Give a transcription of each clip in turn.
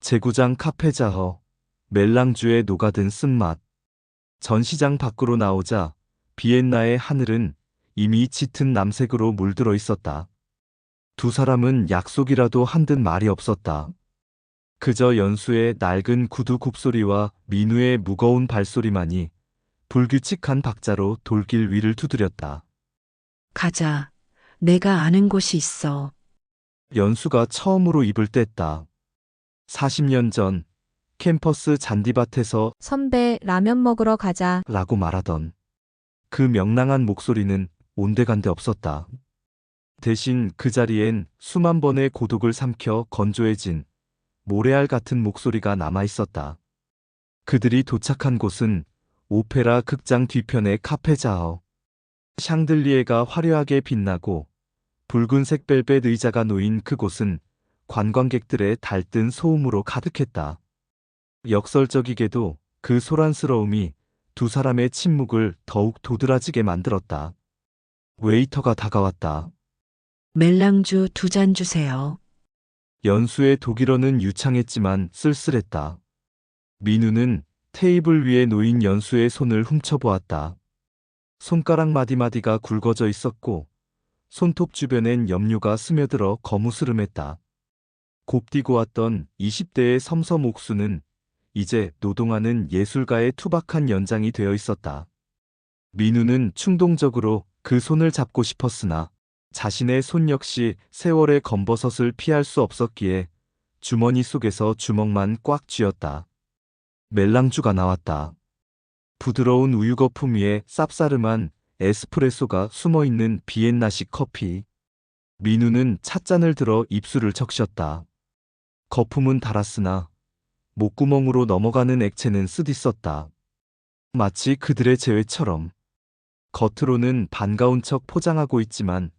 제구장 카페자허, 멜랑주에 녹아든 쓴맛. 전시장 밖으로 나오자 비엔나의 하늘은 이미 짙은 남색으로 물들어 있었다. 두 사람은 약속이라도 한 듯 말이 없었다. 그저 연수의 낡은 구두 굽소리와 민우의 무거운 발소리만이 불규칙한 박자로 돌길 위를 두드렸다. 가자. 내가 아는 곳이 있어. 연수가 처음으로 입을 뗐다. 40년 전 캠퍼스 잔디밭에서 선배, 라면 먹으러 가자. 라고 말하던 그 명랑한 목소리는 온데간데 없었다. 대신 그 자리엔 수만 번의 고독을 삼켜 건조해진 모래알 같은 목소리가 남아 있었다. 그들이 도착한 곳은 오페라 극장 뒤편의 카페자허. 샹들리에가 화려하게 빛나고 붉은색 벨벳 의자가 놓인 그곳은 관광객들의 달뜬 소음으로 가득했다. 역설적이게도 그 소란스러움이 두 사람의 침묵을 더욱 도드라지게 만들었다. 웨이터가 다가왔다. 멜랑주 2잔 주세요. 연수의 독일어는 유창했지만 쓸쓸했다. 민우는 테이블 위에 놓인 연수의 손을 훔쳐보았다. 손가락 마디마디가 굵어져 있었고 손톱 주변엔 염료가 스며들어 거무스름했다. 곱디고 왔던 20대의 섬섬 옥수는 이제 노동하는 예술가의 투박한 연장이 되어 있었다. 민우는 충동적으로 그 손을 잡고 싶었으나 자신의 손 역시 세월의 검버섯을 피할 수 없었기에 주머니 속에서 주먹만 꽉 쥐었다. 멜랑주가 나왔다. 부드러운 우유 거품 위에 쌉싸름한 에스프레소가 숨어있는 비엔나식 커피. 민우는 찻잔을 들어 입술을 적셨다. 거품은 달았으나 목구멍으로 넘어가는 액체는 쓰디썼다. 마치 그들의 재회처럼. 겉으로는 반가운 척 포장하고 있지만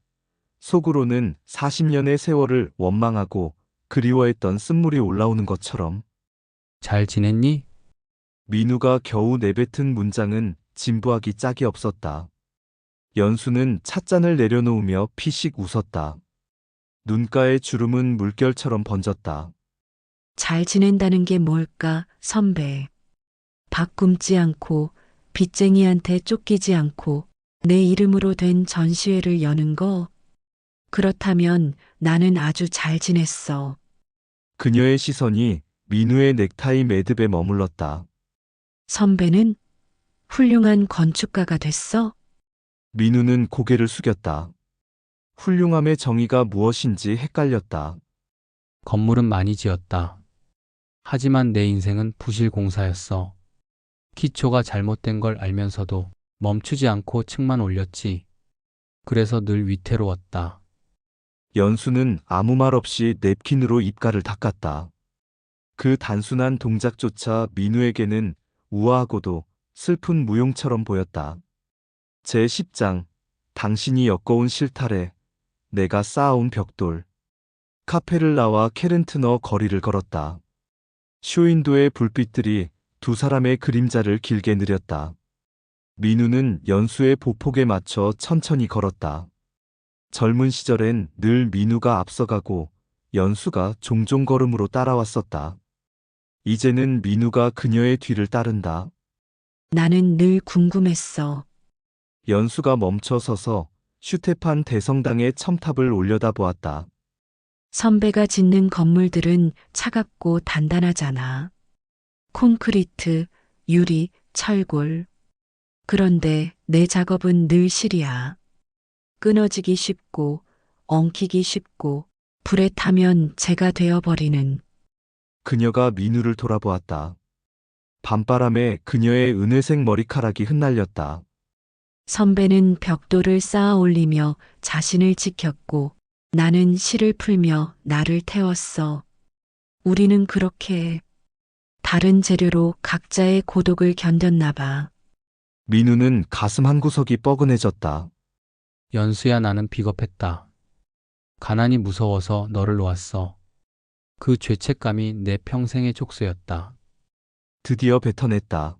속으로는 40년의 세월을 원망하고 그리워했던 쓴물이 올라오는 것처럼. 잘 지냈니? 민우가 겨우 내뱉은 문장은 진부하기 짝이 없었다. 연수는 찻잔을 내려놓으며 피식 웃었다. 눈가의 주름은 물결처럼 번졌다. 잘 지낸다는 게 뭘까, 선배. 밥 굶지 않고 빚쟁이한테 쫓기지 않고 내 이름으로 된 전시회를 여는 거. 그렇다면 나는 아주 잘 지냈어. 그녀의 시선이 민우의 넥타이 매듭에 머물렀다. 선배는 훌륭한 건축가가 됐어? 민우는 고개를 숙였다. 훌륭함의 정의가 무엇인지 헷갈렸다. 건물은 많이 지었다. 하지만 내 인생은 부실 공사였어. 기초가 잘못된 걸 알면서도 멈추지 않고 층만 올렸지. 그래서 늘 위태로웠다. 연수는 아무 말 없이 냅킨으로 입가를 닦았다. 그 단순한 동작조차 민우에게는 우아하고도 슬픈 무용처럼 보였다. 제10장, 당신이 엮어온 실타래, 내가 쌓아온 벽돌. 카페를 나와 케른트너 거리를 걸었다. 쇼윈도의 불빛들이 두 사람의 그림자를 길게 느렸다. 민우는 연수의 보폭에 맞춰 천천히 걸었다. 젊은 시절엔 늘 민우가 앞서가고 연수가 종종 걸음으로 따라왔었다. 이제는 민우가 그녀의 뒤를 따른다. 나는 늘 궁금했어. 연수가 멈춰 서서 슈테판 대성당의 첨탑을 올려다보았다. 선배가 짓는 건물들은 차갑고 단단하잖아. 콘크리트, 유리, 철골. 그런데 내 작업은 늘 실이야. 끊어지기 쉽고, 엉키기 쉽고, 불에 타면 재가 되어버리는. 그녀가 민우를 돌아보았다. 밤바람에 그녀의 은회색 머리카락이 흩날렸다. 선배는 벽돌을 쌓아 올리며 자신을 지켰고, 나는 실을 풀며 나를 태웠어. 우리는 그렇게 다른 재료로 각자의 고독을 견뎠나 봐. 민우는 가슴 한구석이 뻐근해졌다. 연수야, 나는 비겁했다. 가난이 무서워서 너를 놓았어. 그 죄책감이 내 평생의 족쇄였다. 드디어 뱉어냈다.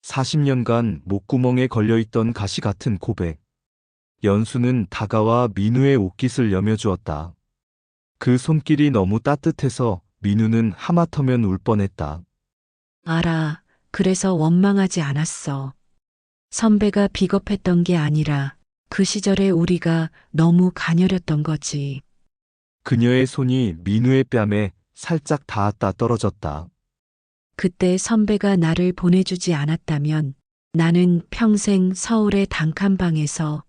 40년간 목구멍에 걸려있던 가시 같은 고백. 연수는 다가와 민우의 옷깃을 여며주었다. 그 손길이 너무 따뜻해서 민우는 하마터면 울 뻔했다. 알아. 그래서 원망하지 않았어. 선배가 비겁했던 게 아니라 그 시절에 우리가 너무 가녀렸던 거지. 그녀의 손이 민우의 뺨에 살짝 닿았다 떨어졌다. 그때 선배가 나를 보내주지 않았다면 나는 평생 서울의 단칸방에서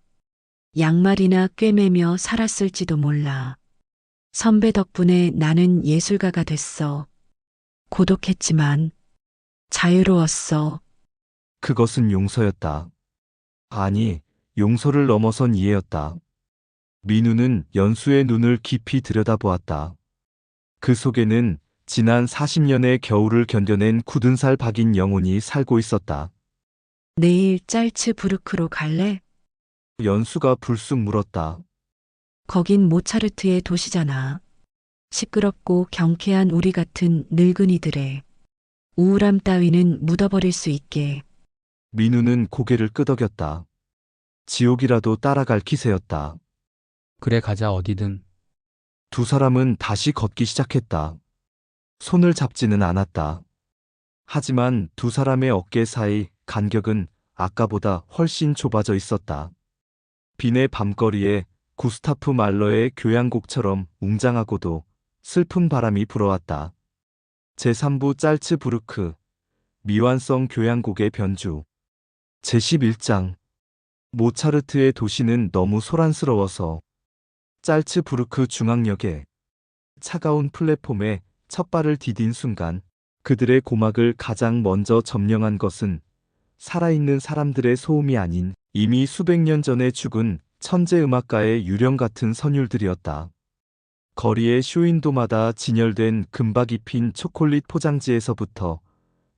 양말이나 꿰매며 살았을지도 몰라. 선배 덕분에 나는 예술가가 됐어. 고독했지만 자유로웠어. 그것은 용서였다. 아니, 용서를 넘어선 이해였다. 민우는 연수의 눈을 깊이 들여다보았다. 그 속에는 지난 40년의 겨울을 견뎌낸 굳은 살 박인 영혼이 살고 있었다. 내일 짤츠부르크로 갈래? 연수가 불쑥 물었다. 거긴 모차르트의 도시잖아. 시끄럽고 경쾌한 우리 같은 늙은이들의 우울함 따위는 묻어버릴 수 있게. 민우는 고개를 끄덕였다. 지옥이라도 따라갈 기세였다. 그래 가자 어디든. 두 사람은 다시 걷기 시작했다. 손을 잡지는 않았다. 하지만 두 사람의 어깨 사이 간격은 아까보다 훨씬 좁아져 있었다. 빈의 밤거리에 구스타프 말러의 교향곡처럼 웅장하고도 슬픈 바람이 불어왔다. 제3부 짤츠부르크 미완성 교향곡의 변주 제11장 모차르트의 도시는 너무 소란스러워서 짤츠부르크 중앙역에 차가운 플랫폼에 첫 발을 디딘 순간 그들의 고막을 가장 먼저 점령한 것은 살아있는 사람들의 소음이 아닌 이미 수백 년 전에 죽은 천재 음악가의 유령 같은 선율들이었다. 거리의 쇼윈도마다 진열된 금박이 핀 초콜릿 포장지에서부터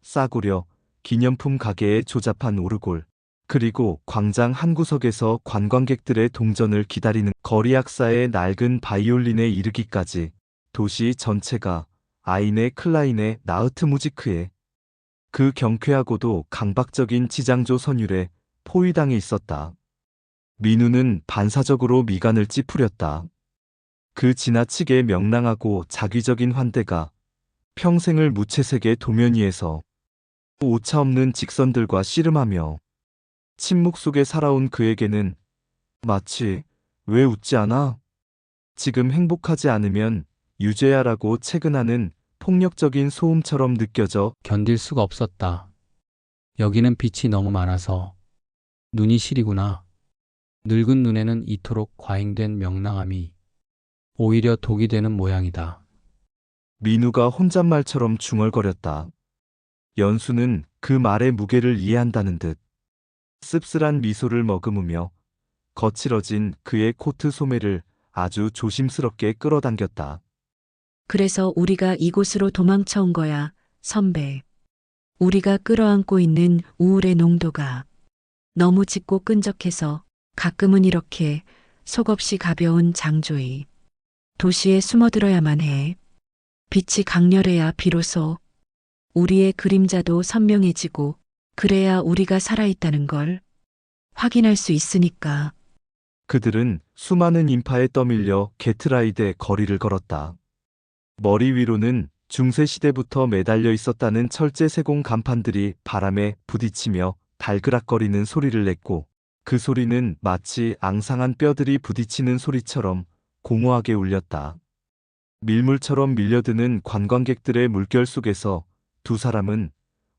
싸구려 기념품 가게에 조잡한 오르골, 그리고 광장 한 구석에서 관광객들의 동전을 기다리는 거리 악사의 낡은 바이올린에 이르기까지 도시 전체가 아이네 클라인의 나으트 무지크에 그 경쾌하고도 강박적인 지장조 선율에 포위당해 있었다. 민우는 반사적으로 미간을 찌푸렸다. 그 지나치게 명랑하고 자기적인 환대가 평생을 무채색의 도면 위에서 오차없는 직선들과 씨름하며 침묵 속에 살아온 그에게는 마치 왜 웃지 않아? 지금 행복하지 않으면 유죄야라고 채근하는 폭력적인 소음처럼 느껴져. 견딜 수가 없었다. 여기는 빛이 너무 많아서 눈이 시리구나. 늙은 눈에는 이토록 과잉된 명랑함이 오히려 독이 되는 모양이다. 민우가 혼잣말처럼 중얼거렸다. 연수는 그 말의 무게를 이해한다는 듯 씁쓸한 미소를 머금으며 거칠어진 그의 코트 소매를 아주 조심스럽게 끌어당겼다. 그래서 우리가 이곳으로 도망쳐 온 거야, 선배. 우리가 끌어안고 있는 우울의 농도가 너무 짙고 끈적해서 가끔은 이렇게 속없이 가벼운 장조이. 도시에 숨어들어야만 해. 빛이 강렬해야 비로소 우리의 그림자도 선명해지고 그래야 우리가 살아있다는 걸 확인할 수 있으니까. 그들은 수많은 인파에 떠밀려 게트라이드의 거리를 걸었다. 머리 위로는 중세시대부터 매달려 있었다는 철제 세공 간판들이 바람에 부딪히며 달그락거리는 소리를 냈고 그 소리는 마치 앙상한 뼈들이 부딪히는 소리처럼 공허하게 울렸다. 밀물처럼 밀려드는 관광객들의 물결 속에서 두 사람은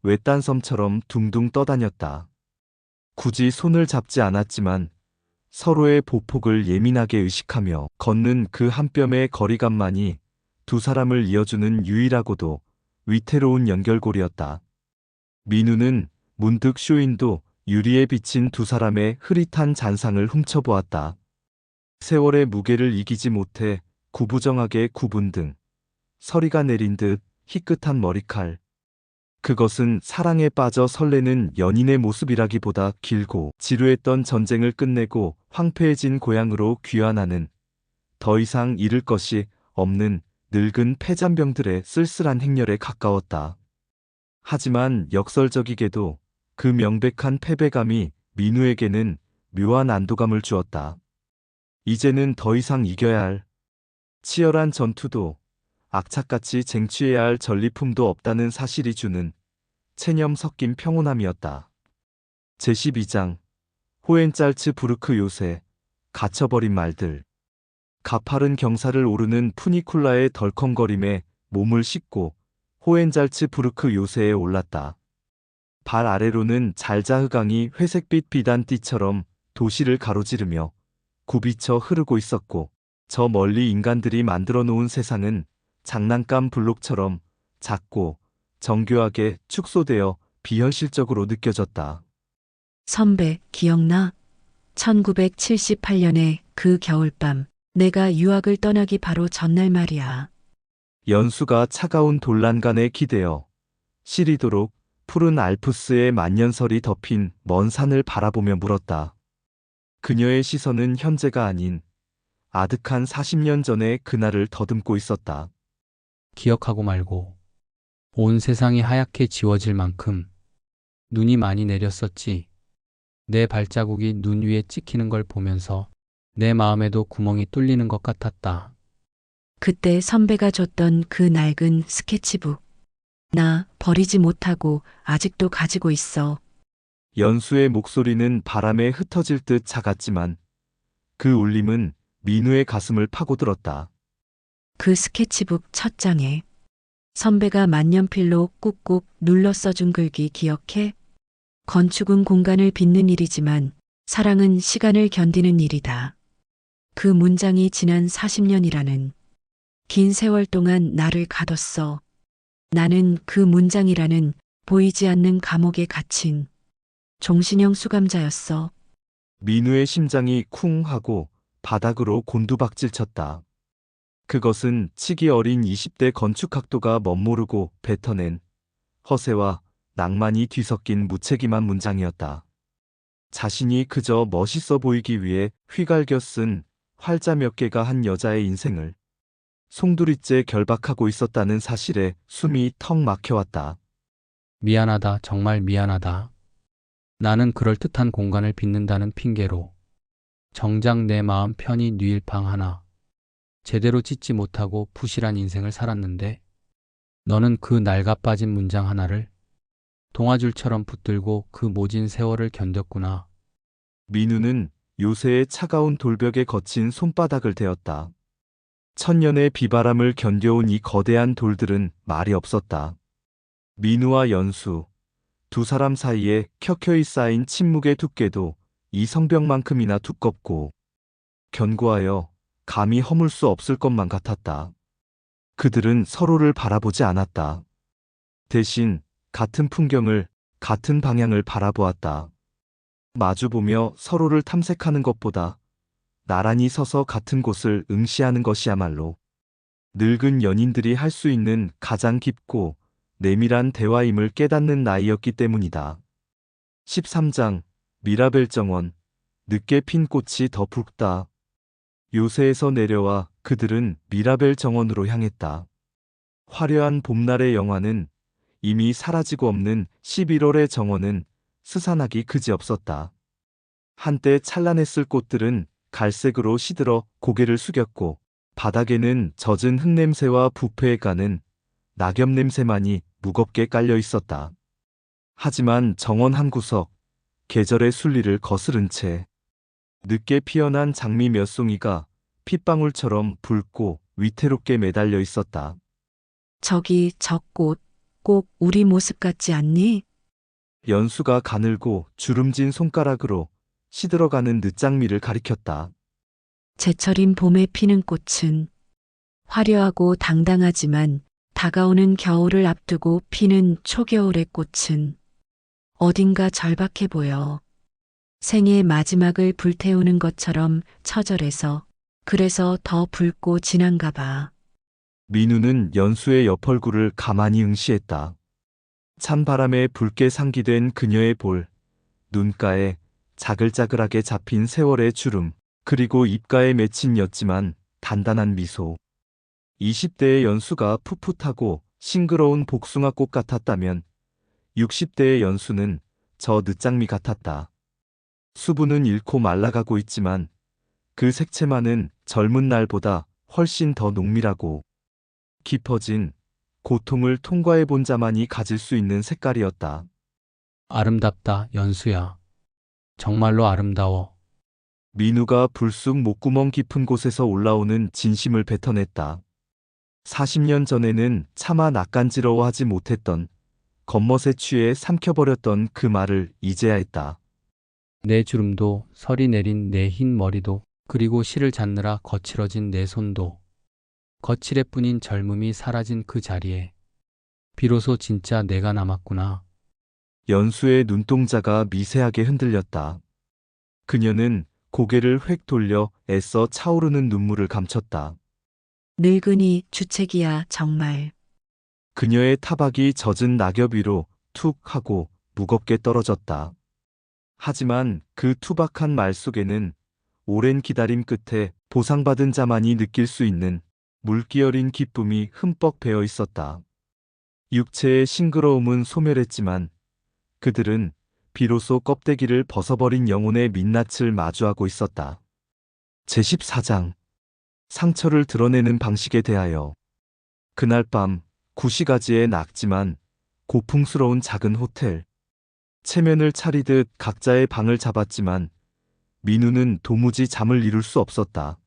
외딴 섬처럼 둥둥 떠다녔다. 굳이 손을 잡지 않았지만 서로의 보폭을 예민하게 의식하며 걷는 그 한 뼘의 거리감만이 두 사람을 이어주는 유일하고도 위태로운 연결고리였다. 민우는 문득 쇼윈도 유리에 비친 두 사람의 흐릿한 잔상을 훔쳐보았다. 세월의 무게를 이기지 못해 구부정하게 굽은 등, 서리가 내린 듯 희끗한 머리칼. 그것은 사랑에 빠져 설레는 연인의 모습이라기보다 길고 지루했던 전쟁을 끝내고 황폐해진 고향으로 귀환하는 더 이상 잃을 것이 없는 늙은 폐잔병들의 쓸쓸한 행렬에 가까웠다. 하지만 역설적이게도 그 명백한 패배감이 민우에게는 묘한 안도감을 주었다. 이제는 더 이상 이겨야 할 치열한 전투도 악착같이 쟁취해야 할 전리품도 없다는 사실이 주는 체념 섞인 평온함이었다. 제12장 호엔짤츠부르크 요새 갇혀버린 말들. 가파른 경사를 오르는 푸니쿨라의 덜컹거림에 몸을 싣고 호엔잘츠부르크 요새에 올랐다. 발 아래로는 잘자흐강이 회색빛 비단띠처럼 도시를 가로지르며 굽이쳐 흐르고 있었고, 저 멀리 인간들이 만들어 놓은 세상은 장난감 블록처럼 작고 정교하게 축소되어 비현실적으로 느껴졌다. 선배, 기억나? 1978년에 그 겨울밤, 내가 유학을 떠나기 바로 전날 말이야. 연수가 차가운 돌란간에 기대어 시리도록 푸른 알프스의 만년설이 덮인 먼 산을 바라보며 물었다. 그녀의 시선은 현재가 아닌 아득한 40년 전의 그날을 더듬고 있었다. 기억하고 말고. 온 세상이 하얗게 지워질 만큼 눈이 많이 내렸었지. 내 발자국이 눈 위에 찍히는 걸 보면서 내 마음에도 구멍이 뚫리는 것 같았다. 그때 선배가 줬던 그 낡은 스케치북. 나 버리지 못하고 아직도 가지고 있어. 연수의 목소리는 바람에 흩어질 듯 작았지만 그 울림은 민우의 가슴을 파고들었다. 그 스케치북 첫 장에 선배가 만년필로 꾹꾹 눌러 써준 글귀 기억해? 건축은 공간을 빚는 일이지만 사랑은 시간을 견디는 일이다. 그 문장이 지난 40년이라는 긴 세월 동안 나를 가뒀어. 나는 그 문장이라는 보이지 않는 감옥에 갇힌 종신형 수감자였어. 민우의 심장이 쿵 하고 바닥으로 곤두박질 쳤다. 그것은 치기 어린 20대 건축학도가 멋모르고 뱉어낸 허세와 낭만이 뒤섞인 무책임한 문장이었다. 자신이 그저 멋있어 보이기 위해 휘갈겨 쓴 활자 몇 개가 한 여자의 인생을 송두리째 결박하고 있었다는 사실에 숨이 턱 막혀왔다. 미안하다, 정말 미안하다. 나는 그럴듯한 공간을 빚는다는 핑계로 정작 내 마음 편히 뉘일 방 하나 제대로 짓지 못하고 부실한 인생을 살았는데 너는 그 낡아빠진 문장 하나를 동아줄처럼 붙들고 그 모진 세월을 견뎠구나. 민우는 요새의 차가운 돌벽에 거친 손바닥을 대었다. 천년의 비바람을 견뎌온 이 거대한 돌들은 말이 없었다. 민우와 연수, 두 사람 사이에 켜켜이 쌓인 침묵의 두께도 이 성벽만큼이나 두껍고 견고하여 감히 허물 수 없을 것만 같았다. 그들은 서로를 바라보지 않았다. 대신 같은 풍경을, 같은 방향을 바라보았다. 마주보며 서로를 탐색하는 것보다 나란히 서서 같은 곳을 응시하는 것이야말로 늙은 연인들이 할 수 있는 가장 깊고 내밀한 대화임을 깨닫는 나이였기 때문이다. 13장 미라벨 정원. 늦게 핀 꽃이 더 붉다. 요새에서 내려와 그들은 미라벨 정원으로 향했다. 화려한 봄날의 영화는 이미 사라지고 없는 11월의 정원은 스산하기 그지없었다. 한때 찬란했을 꽃들은 갈색으로 시들어 고개를 숙였고 바닥에는 젖은 흙냄새와 부패에 가는 낙엽 냄새만이 무겁게 깔려 있었다. 하지만 정원 한 구석, 계절의 순리를 거스른 채 늦게 피어난 장미 몇 송이가 핏방울처럼 붉고 위태롭게 매달려 있었다. 저기 저 꽃, 꼭 우리 모습 같지 않니? 연수가 가늘고 주름진 손가락으로 시들어가는 늦장미를 가리켰다. 제철인 봄에 피는 꽃은 화려하고 당당하지만 다가오는 겨울을 앞두고 피는 초겨울의 꽃은 어딘가 절박해 보여. 생의 마지막을 불태우는 것처럼 처절해서 그래서 더 붉고 진한가 봐. 민우는 연수의 옆얼굴을 가만히 응시했다. 찬바람에 붉게 상기된 그녀의 볼, 눈가에 자글자글하게 잡힌 세월의 주름, 그리고 입가에 맺힌 옅지만 단단한 미소. 20대의 연수가 풋풋하고 싱그러운 복숭아꽃 같았다면 60대의 연수는 저 늦장미 같았다. 수분은 잃고 말라가고 있지만 그 색채만은 젊은 날보다 훨씬 더 농밀하고 깊어진 고통을 통과해 본 자만이 가질 수 있는 색깔이었다. 아름답다, 연수야. 정말로 아름다워. 민우가 불쑥 목구멍 깊은 곳에서 올라오는 진심을 뱉어냈다. 40년 전에는 차마 낯간지러워하지 못했던 겉멋에 취해 삼켜버렸던 그 말을 이제야 했다. 내 주름도, 설이 내린 내 흰 머리도, 그리고 실을 잡느라 거칠어진 내 손도, 거칠애 뿐인 젊음이 사라진 그 자리에 비로소 진짜 내가 남았구나. 연수의 눈동자가 미세하게 흔들렸다. 그녀는 고개를 획 돌려 애써 차오르는 눈물을 감췄다. 늙은이 주책이야, 정말. 그녀의 타박이 젖은 낙엽 위로 툭 하고 무겁게 떨어졌다. 하지만 그 투박한 말 속에는 오랜 기다림 끝에 보상받은 자만이 느낄 수 있는 물기 어린 기쁨이 흠뻑 배어 있었다. 육체의 싱그러움은 소멸했지만 그들은 비로소 껍데기를 벗어버린 영혼의 민낯을 마주하고 있었다. 제14장 상처를 드러내는 방식에 대하여. 그날 밤 구시가지의 낙지만 고풍스러운 작은 호텔. 체면을 차리듯 각자의 방을 잡았지만 민우는 도무지 잠을 이룰 수 없었다.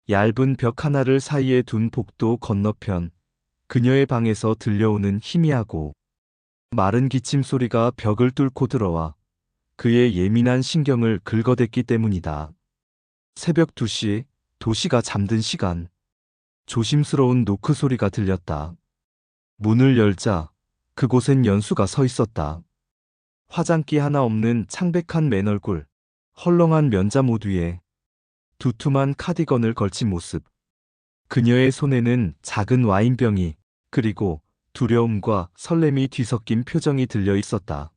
얇은 벽 하나를 사이에 둔 복도 건너편 그녀의 방에서 들려오는 희미하고 마른 기침 소리가 벽을 뚫고 들어와 그의 예민한 신경을 긁어댔기 때문이다. 새벽 2시, 도시가 잠든 시간. 조심스러운 노크 소리가 들렸다. 문을 열자 그곳엔 연수가 서 있었다. 화장기 하나 없는 창백한 맨얼굴, 헐렁한 면자못 위에 두툼한 카디건을 걸친 모습. 그녀의 손에는 작은 와인병이 그리고 두려움과 설렘이 뒤섞인 표정이 들려 있었다.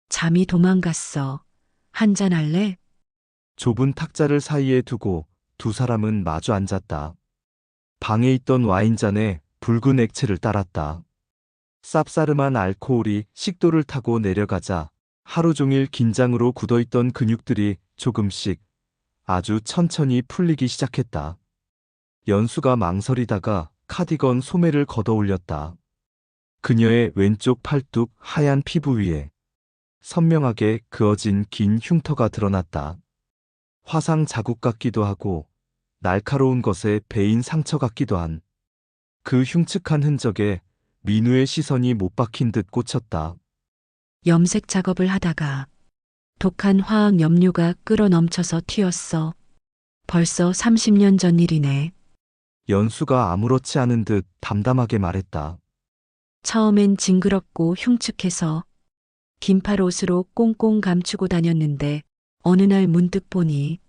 잠이 도망갔어. 한잔할래? 좁은 탁자를 사이에 두고 두 사람은 마주 앉았다. 방에 있던 와인잔에 붉은 액체를 따랐다. 쌉싸름한 알코올이 식도를 타고 내려가자 하루 종일 긴장으로 굳어있던 근육들이 조금씩 아주 천천히 풀리기 시작했다. 연수가 망설이다가 카디건 소매를 걷어 올렸다. 그녀의 왼쪽 팔뚝 하얀 피부 위에 선명하게 그어진 긴 흉터가 드러났다. 화상 자국 같기도 하고 날카로운 것에 베인 상처 같기도 한 그 흉측한 흔적에 민우의 시선이 못 박힌 듯 꽂혔다. 염색 작업을 하다가 독한 화학 염료가 끓어 넘쳐서 튀었어. 벌써 30년 전 일이네. 연수가 아무렇지 않은 듯 담담하게 말했다. 처음엔 징그럽고 흉측해서 긴팔 옷으로 꽁꽁 감추고 다녔는데 어느 날 문득 보니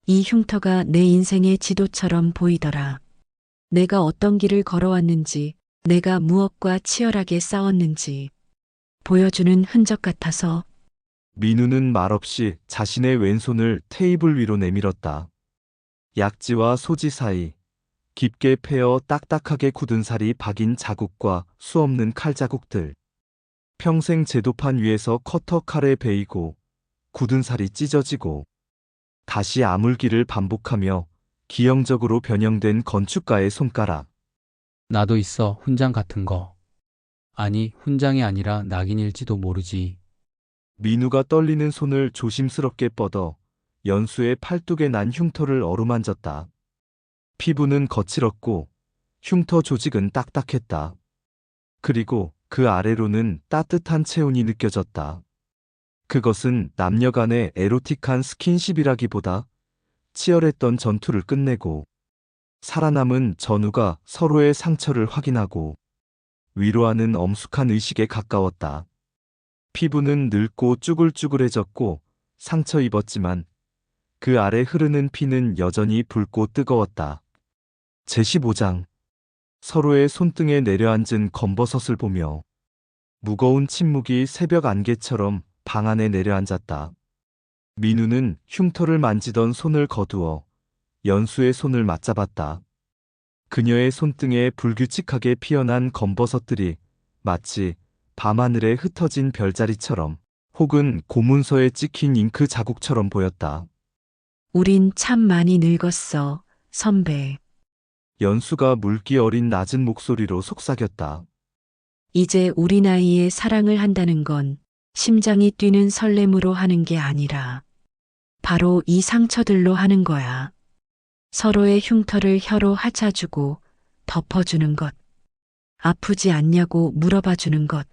이 흉터가 내 인생의 지도처럼 보이더라. 내가 어떤 길을 걸어왔는지, 내가 무엇과 치열하게 싸웠는지 보여주는 흔적 같아서. 민우는 말없이 자신의 왼손을 테이블 위로 내밀었다. 약지와 소지 사이 깊게 패어 딱딱하게 굳은 살이 박인 자국과 수없는 칼 자국들. 평생 제도판 위에서 커터 칼에 베이고 굳은 살이 찢어지고 다시 아물기를 반복하며 기형적으로 변형된 건축가의 손가락. 나도 있어, 훈장 같은 거. 아니, 훈장이 아니라 낙인일지도 모르지. 민우가 떨리는 손을 조심스럽게 뻗어 연수의 팔뚝에 난 흉터를 어루만졌다. 피부는 거칠었고 흉터 조직은 딱딱했다. 그리고 그 아래로는 따뜻한 체온이 느껴졌다. 그것은 남녀 간의 에로틱한 스킨십이라기보다 치열했던 전투를 끝내고 살아남은 전우가 서로의 상처를 확인하고 위로하는 엄숙한 의식에 가까웠다. 피부는 늙고 쭈글쭈글해졌고 상처 입었지만 그 아래 흐르는 피는 여전히 붉고 뜨거웠다. 제15장 서로의 손등에 내려앉은 검버섯을 보며 무거운 침묵이 새벽 안개처럼 방 안에 내려앉았다. 민우는 흉터를 만지던 손을 거두어 연수의 손을 맞잡았다. 그녀의 손등에 불규칙하게 피어난 검버섯들이 마치 밤하늘에 흩어진 별자리처럼 혹은 고문서에 찍힌 잉크 자국처럼 보였다. 우린 참 많이 늙었어, 선배. 연수가 물기 어린 낮은 목소리로 속삭였다. 이제 우리 나이에 사랑을 한다는 건 심장이 뛰는 설렘으로 하는 게 아니라 바로 이 상처들로 하는 거야. 서로의 흉터를 혀로 하차주고 덮어주는 것. 아프지 않냐고 물어봐 주는 것.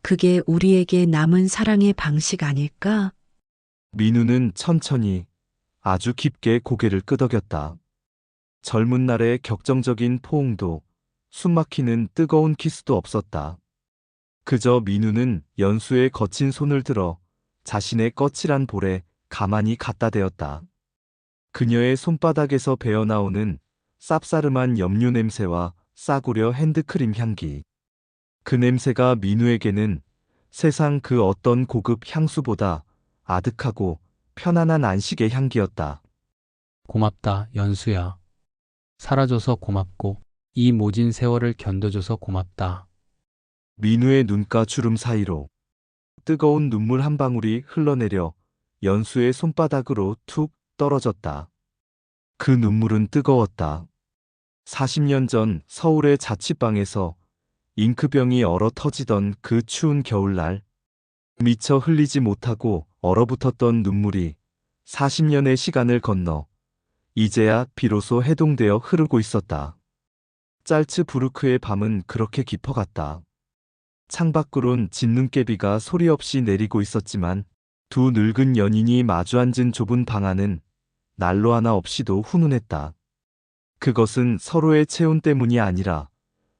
그게 우리에게 남은 사랑의 방식 아닐까? 민우는 천천히 아주 깊게 고개를 끄덕였다. 젊은 날의 격정적인 포옹도 숨막히는 뜨거운 키스도 없었다. 그저 민우는 연수의 거친 손을 들어 자신의 거칠한 볼에 가만히 갖다 대었다. 그녀의 손바닥에서 배어나오는 쌉싸름한 염료 냄새와 싸구려 핸드크림 향기. 그 냄새가 민우에게는 세상 그 어떤 고급 향수보다 아득하고 편안한 안식의 향기였다. 고맙다, 연수야. 살아줘서 고맙고, 이 모진 세월을 견뎌줘서 고맙다. 민우의 눈가 주름 사이로 뜨거운 눈물 한 방울이 흘러내려 연수의 손바닥으로 툭 떨어졌다. 그 눈물은 뜨거웠다. 40년 전 서울의 자취방에서 잉크병이 얼어 터지던 그 추운 겨울날, 미처 흘리지 못하고 얼어붙었던 눈물이 40년의 시간을 건너 이제야 비로소 해동되어 흐르고 있었다. 짤츠부르크의 밤은 그렇게 깊어갔다. 창밖으론 진눈깨비가 소리 없이 내리고 있었지만 두 늙은 연인이 마주 앉은 좁은 방 안은 난로 하나 없이도 훈훈했다. 그것은 서로의 체온 때문이 아니라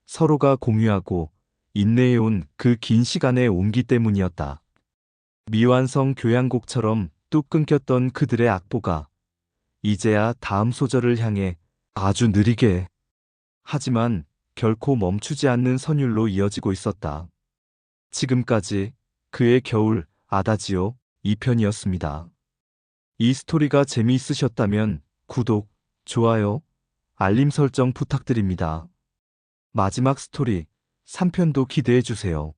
서로가 공유하고 인내해온 그 긴 시간의 온기 때문이었다. 미완성 교향곡처럼 뚝 끊겼던 그들의 악보가 이제야 다음 소절을 향해 아주 느리게, 하지만 결코 멈추지 않는 선율로 이어지고 있었다. 지금까지 그의 겨울 아다지오 2편이었습니다. 이 스토리가 재미있으셨다면 구독, 좋아요, 알림 설정 부탁드립니다. 마지막 스토리 3편도 기대해 주세요.